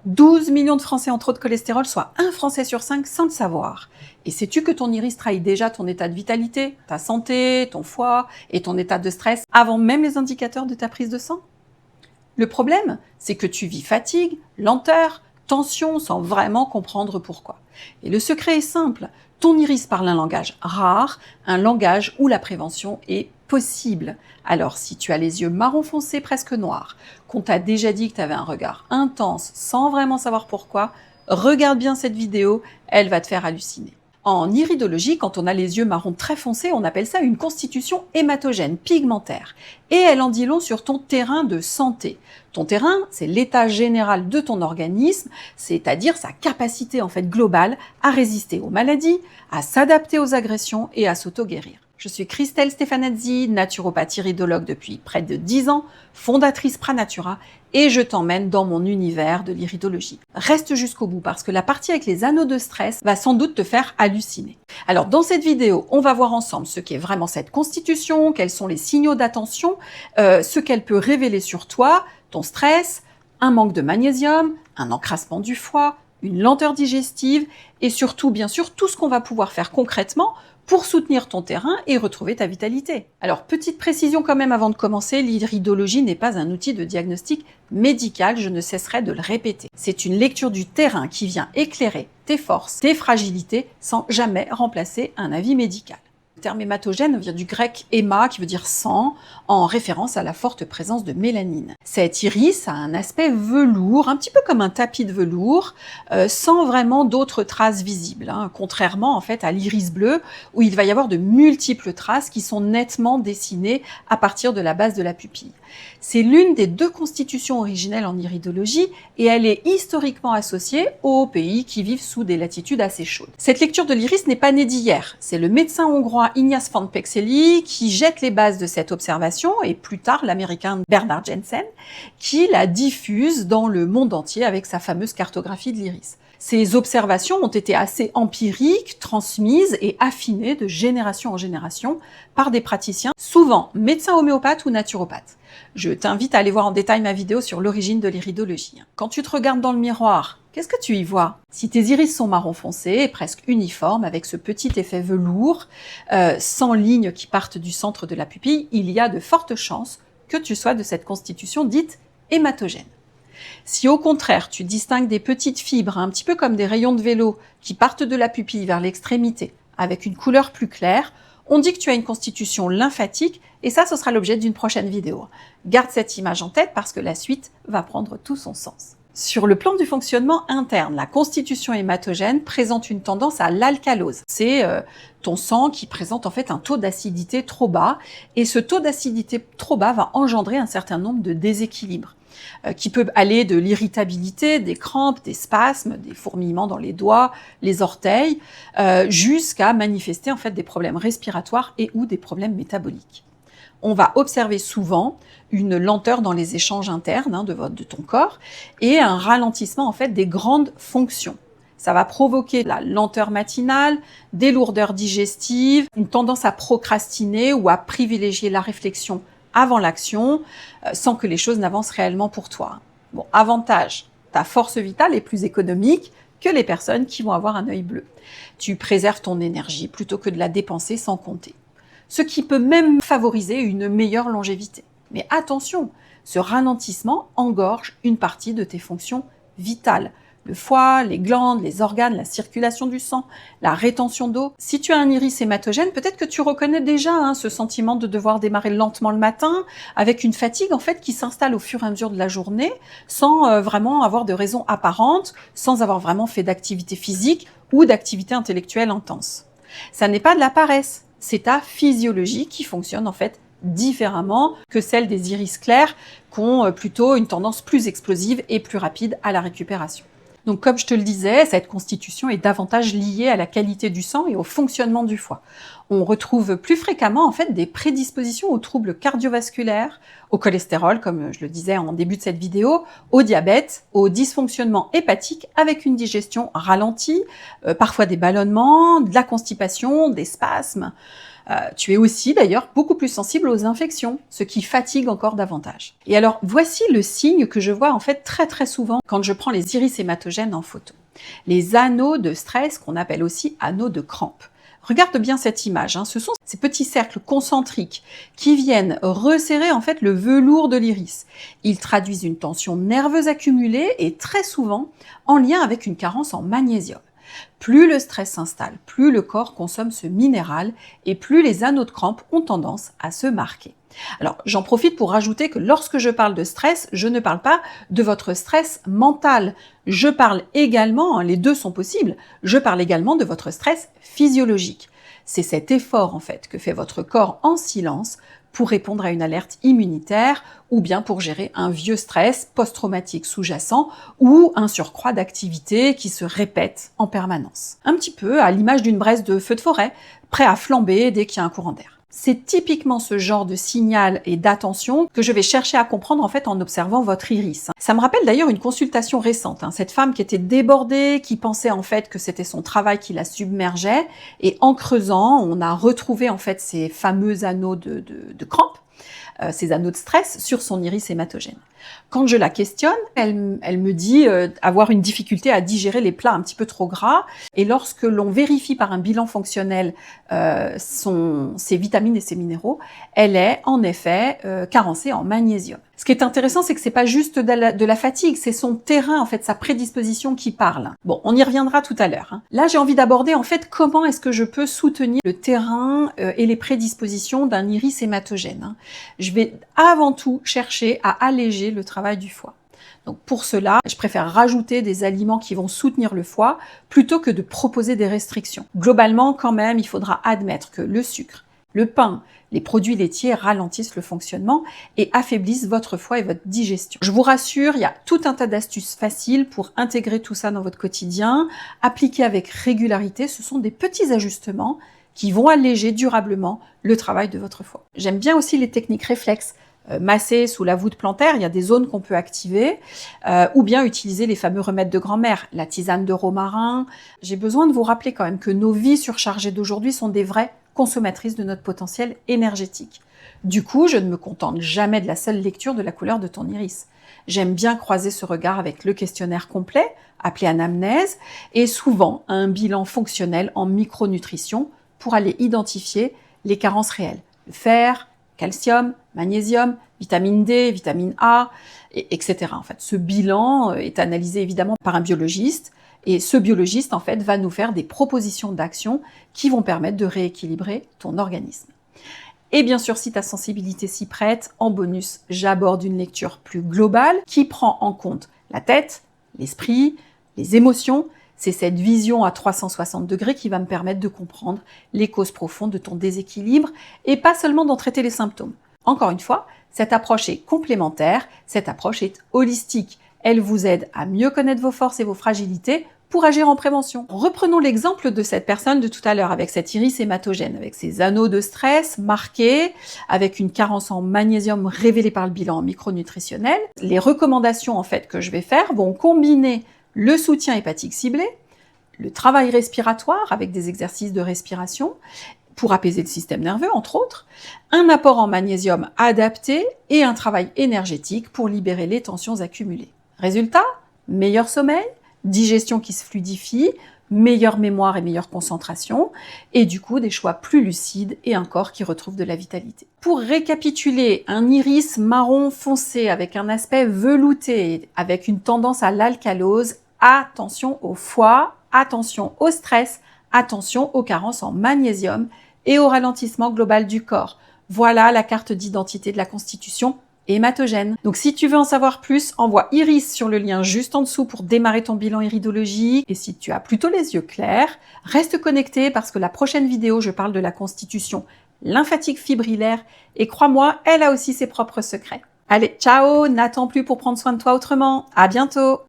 12 millions de Français ont trop de cholestérol, soit un Français sur 5 sans le savoir. Et sais-tu que ton iris trahit déjà ton état de vitalité, ta santé, ton foie et ton état de stress avant même les indicateurs de ta prise de sang? Le problème, c'est que tu vis fatigue, lenteur, tension sans vraiment comprendre pourquoi. Et le secret est simple, ton iris parle un langage rare, un langage où la prévention est possible. Alors si tu as les yeux marron foncé presque noirs, qu'on t'a déjà dit que tu avais un regard intense sans vraiment savoir pourquoi, regarde bien cette vidéo, elle va te faire halluciner. En iridologie, quand on a les yeux marron très foncés, on appelle ça une constitution hématogène, pigmentaire. Et elle en dit long sur ton terrain de santé. Ton terrain, c'est l'état général de ton organisme, c'est-à-dire sa capacité en fait globale à résister aux maladies, à s'adapter aux agressions et à s'auto-guérir. Je suis Christelle Stefanazzi, naturopathe iridologue depuis près de 10 ans, fondatrice Pranatura, et je t'emmène dans mon univers de l'iridologie. Reste jusqu'au bout parce que la partie avec les anneaux de stress va sans doute te faire halluciner. Alors dans cette vidéo, on va voir ensemble ce qu'est vraiment cette constitution, quels sont les signaux d'attention, ce qu'elle peut révéler sur toi, ton stress, un manque de magnésium, un encrassement du foie, une lenteur digestive et surtout, bien sûr, tout ce qu'on va pouvoir faire concrètement pour soutenir ton terrain et retrouver ta vitalité. Alors, petite précision quand même avant de commencer, l'iridologie n'est pas un outil de diagnostic médical, je ne cesserai de le répéter. C'est une lecture du terrain qui vient éclairer tes forces, tes fragilités, sans jamais remplacer un avis médical. Le terme hématogène vient du grec héma, qui veut dire sang, en référence à la forte présence de mélanine. Cet iris a un aspect velours, un petit peu comme un tapis de velours, sans vraiment d'autres traces visibles, contrairement en fait à l'iris bleu, où il va y avoir de multiples traces qui sont nettement dessinées à partir de la base de la pupille. C'est l'une des deux constitutions originelles en iridologie et elle est historiquement associée aux pays qui vivent sous des latitudes assez chaudes. Cette lecture de l'iris n'est pas née d'hier, c'est le médecin hongrois Ignaz van Pekseli qui jette les bases de cette observation et plus tard l'américain Bernard Jensen qui la diffuse dans le monde entier avec sa fameuse cartographie de l'iris. Ces observations ont été assez empiriques, transmises et affinées de génération en génération par des praticiens, souvent médecins homéopathes ou naturopathes. Je t'invite à aller voir en détail ma vidéo sur l'origine de l'iridologie. Quand tu te regardes dans le miroir, qu'est-ce que tu y vois? Si tes iris sont marron foncé et presque uniformes, avec ce petit effet velours, sans lignes qui partent du centre de la pupille, il y a de fortes chances que tu sois de cette constitution dite hématogène. Si au contraire, tu distingues des petites fibres, un petit peu comme des rayons de vélo, qui partent de la pupille vers l'extrémité, avec une couleur plus claire, on dit que tu as une constitution lymphatique, et ça, ce sera l'objet d'une prochaine vidéo. Garde cette image en tête parce que la suite va prendre tout son sens. Sur le plan du fonctionnement interne, la constitution hématogène présente une tendance à l'alcalose. C'est ton sang qui présente en fait un taux d'acidité trop bas, et ce taux d'acidité trop bas va engendrer un certain nombre de déséquilibres qui peuvent aller de l'irritabilité, des crampes, des spasmes, des fourmillements dans les doigts, les orteils, jusqu'à manifester en fait des problèmes respiratoires et ou des problèmes métaboliques. On va observer souvent une lenteur dans les échanges internes de ton corps et un ralentissement en fait des grandes fonctions. Ça va provoquer la lenteur matinale, des lourdeurs digestives, une tendance à procrastiner ou à privilégier la réflexion avant l'action, sans que les choses n'avancent réellement pour toi. Bon, avantage, ta force vitale est plus économique que les personnes qui vont avoir un œil bleu. Tu préserves ton énergie plutôt que de la dépenser sans compter. Ce qui peut même favoriser une meilleure longévité. Mais attention, ce ralentissement engorge une partie de tes fonctions vitales. Le foie, les glandes, les organes, la circulation du sang, la rétention d'eau. Si tu as un iris hématogène, peut-être que tu reconnais déjà ce sentiment de devoir démarrer lentement le matin, avec une fatigue en fait qui s'installe au fur et à mesure de la journée, sans vraiment avoir de raison apparente, sans avoir vraiment fait d'activité physique ou d'activité intellectuelle intense. Ça n'est pas de la paresse, c'est ta physiologie qui fonctionne en fait différemment que celle des iris clairs qui ont plutôt une tendance plus explosive et plus rapide à la récupération. Donc comme je te le disais, cette constitution est davantage liée à la qualité du sang et au fonctionnement du foie. On retrouve plus fréquemment en fait des prédispositions aux troubles cardiovasculaires, au cholestérol, comme je le disais en début de cette vidéo, au diabète, au dysfonctionnement hépatique avec une digestion ralentie, parfois des ballonnements, de la constipation, des spasmes. Tu es aussi d'ailleurs beaucoup plus sensible aux infections, ce qui fatigue encore davantage. Et alors, voici le signe que je vois en fait très souvent quand je prends les iris hématogènes en photo. Les anneaux de stress, qu'on appelle aussi anneaux de crampe. Regarde bien cette image, ce sont ces petits cercles concentriques qui viennent resserrer en fait le velours de l'iris. Ils traduisent une tension nerveuse accumulée et très souvent en lien avec une carence en magnésium. Plus le stress s'installe, plus le corps consomme ce minéral et plus les anneaux de crampe ont tendance à se marquer. Alors, j'en profite pour rajouter que lorsque je parle de stress, je ne parle pas de votre stress mental. Je parle également, les deux sont possibles, je parle également de votre stress physiologique. C'est cet effort en fait que fait votre corps en silence pour répondre à une alerte immunitaire ou bien pour gérer un vieux stress post-traumatique sous-jacent ou un surcroît d'activité qui se répète en permanence. Un petit peu à l'image d'une braise de feu de forêt, prêt à flamber dès qu'il y a un courant d'air. C'est typiquement ce genre de signal et d'attention que je vais chercher à comprendre en fait en observant votre iris. Ça me rappelle d'ailleurs une consultation récente, cette femme qui était débordée, qui pensait en fait que c'était son travail qui la submergeait, et en creusant, on a retrouvé en fait ces fameux anneaux de crampe, ces anneaux de stress sur son iris hématogène. Quand je la questionne, elle me dit avoir une difficulté à digérer les plats un petit peu trop gras. Et lorsque l'on vérifie par un bilan fonctionnel ses vitamines et ses minéraux, elle est en effet carencée en magnésium. Ce qui est intéressant, c'est que c'est pas juste de la fatigue, c'est son terrain, en fait, sa prédisposition qui parle. Bon, on y reviendra tout à l'heure. Là, j'ai envie d'aborder, en fait, comment est-ce que je peux soutenir le terrain et les prédispositions d'un iris hématogène. Je vais avant tout chercher à alléger le travail du foie. Donc pour cela, je préfère rajouter des aliments qui vont soutenir le foie plutôt que de proposer des restrictions. Globalement, quand même, il faudra admettre que le sucre, le pain, les produits laitiers ralentissent le fonctionnement et affaiblissent votre foie et votre digestion. Je vous rassure, il y a tout un tas d'astuces faciles pour intégrer tout ça dans votre quotidien, appliquer avec régularité. Ce sont des petits ajustements qui vont alléger durablement le travail de votre foie. J'aime bien aussi les techniques réflexes. Masser sous la voûte plantaire, il y a des zones qu'on peut activer, ou bien utiliser les fameux remèdes de grand-mère, la tisane de romarin. J'ai besoin de vous rappeler quand même que nos vies surchargées d'aujourd'hui sont des vraies consommatrices de notre potentiel énergétique. Du coup, je ne me contente jamais de la seule lecture de la couleur de ton iris. J'aime bien croiser ce regard avec le questionnaire complet, appelé anamnèse, et souvent un bilan fonctionnel en micronutrition pour aller identifier les carences réelles. Le fer, calcium, magnésium, vitamine D, vitamine A, etc. En fait, ce bilan est analysé évidemment par un biologiste et ce biologiste en fait va nous faire des propositions d'action qui vont permettre de rééquilibrer ton organisme. Et bien sûr, si ta sensibilité s'y prête, en bonus, j'aborde une lecture plus globale qui prend en compte la tête, l'esprit, les émotions. C'est cette vision à 360 degrés qui va me permettre de comprendre les causes profondes de ton déséquilibre et pas seulement d'en traiter les symptômes. Encore une fois, cette approche est complémentaire, cette approche est holistique. Elle vous aide à mieux connaître vos forces et vos fragilités pour agir en prévention. Reprenons l'exemple de cette personne de tout à l'heure avec cet iris hématogène, avec ses anneaux de stress marqués, avec une carence en magnésium révélée par le bilan micronutritionnel. Les recommandations en fait que je vais faire vont combiner le soutien hépatique ciblé, le travail respiratoire avec des exercices de respiration pour apaiser le système nerveux, entre autres, un apport en magnésium adapté et un travail énergétique pour libérer les tensions accumulées. Résultat, meilleur sommeil, digestion qui se fluidifie, meilleure mémoire et meilleure concentration, et du coup des choix plus lucides et un corps qui retrouve de la vitalité. Pour récapituler, un iris marron foncé avec un aspect velouté, avec une tendance à l'alcalose, attention au foie, attention au stress, attention aux carences en magnésium et au ralentissement global du corps. Voilà la carte d'identité de la constitution hématogène. Donc si tu veux en savoir plus, envoie Iris sur le lien juste en dessous pour démarrer ton bilan iridologique. Et si tu as plutôt les yeux clairs, reste connecté parce que la prochaine vidéo, je parle de la constitution lymphatique fibrillaire et crois-moi, elle a aussi ses propres secrets. Allez, ciao, n'attends plus pour prendre soin de toi autrement. À bientôt!